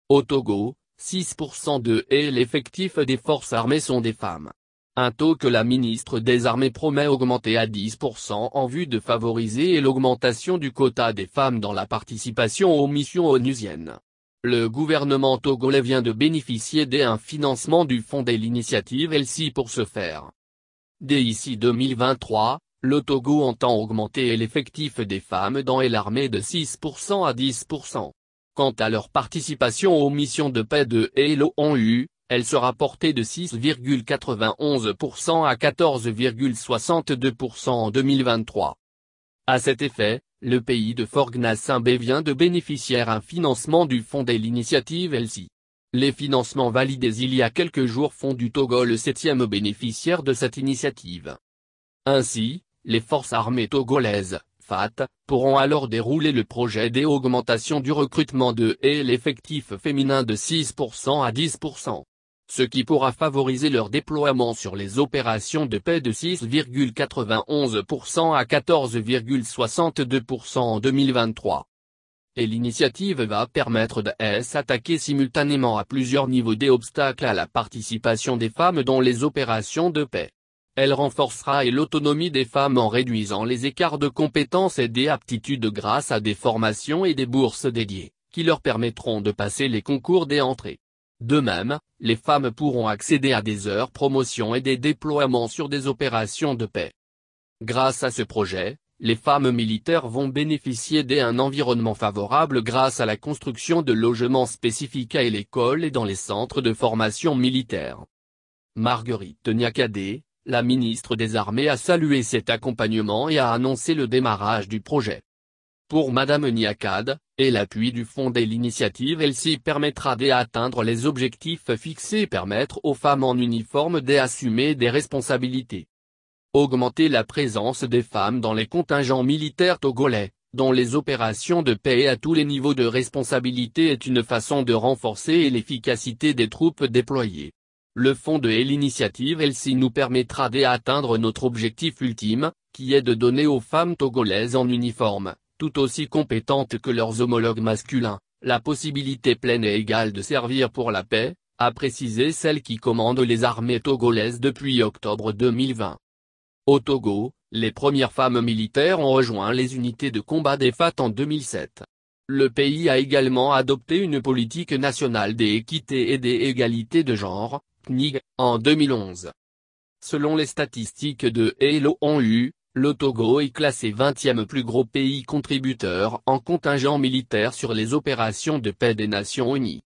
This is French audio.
Au Togo, 6% de l'effectif des forces armées sont des femmes. Un taux que la ministre des Armées promet augmenter à 10% en vue de favoriser l'augmentation du quota des femmes dans la participation aux missions onusiennes. Le gouvernement togolais vient de bénéficier d'un financement du fonds de l'initiative ELSI pour ce faire. D'ici 2023, le Togo entend augmenter l'effectif des femmes dans l'armée de 6% à 10%. Quant à leur participation aux missions de paix de l'ONU, elle sera portée de 6,91% à 14,62% en 2023. À cet effet, le pays de Fort-Gnassingbé vient de bénéficier d'un financement du fonds de l'initiative ELSI. Les financements validés il y a quelques jours font du Togo le 7e bénéficiaire de cette initiative. Ainsi, les forces armées togolaises, FAT, pourront alors dérouler le projet d'augmentation du recrutement de l'effectif féminin de 6% à 10%. Ce qui pourra favoriser leur déploiement sur les opérations de paix de 6,91% à 14,62% en 2023. Et l'initiative va permettre de s'attaquer simultanément à plusieurs niveaux d'obstacles à la participation des femmes dans les opérations de paix. Elle renforcera l'autonomie des femmes en réduisant les écarts de compétences et d'aptitudes grâce à des formations et des bourses dédiées, qui leur permettront de passer les concours d'entrée. De même, les femmes pourront accéder à des heures promotion et des déploiements sur des opérations de paix. Grâce à ce projet, les femmes militaires vont bénéficier d'un environnement favorable grâce à la construction de logements spécifiques à l'école et dans les centres de formation militaire. Marguerite Niakhaté, la ministre des Armées, a salué cet accompagnement et a annoncé le démarrage du projet. Pour Madame Niakhaté, l'appui du fonds de l'initiative ELSI permettra d'atteindre les objectifs fixés et permettre aux femmes en uniforme d'assumer des responsabilités. Augmenter la présence des femmes dans les contingents militaires togolais, dans les opérations de paix et à tous les niveaux de responsabilité est une façon de renforcer l'efficacité des troupes déployées. Le fonds de l'initiative ELSI nous permettra d'atteindre notre objectif ultime, qui est de donner aux femmes togolaises en uniforme, tout aussi compétentes que leurs homologues masculins, la possibilité pleine et égale de servir pour la paix, a précisé celle qui commande les armées togolaises depuis octobre 2020. Au Togo, les premières femmes militaires ont rejoint les unités de combat des FAT en 2007. Le pays a également adopté une politique nationale d'équité et d'égalité de genre, PNIG, en 2011. Selon les statistiques de l'ONU, le Togo est classé 20e plus gros pays contributeur en contingent militaire sur les opérations de paix des Nations Unies.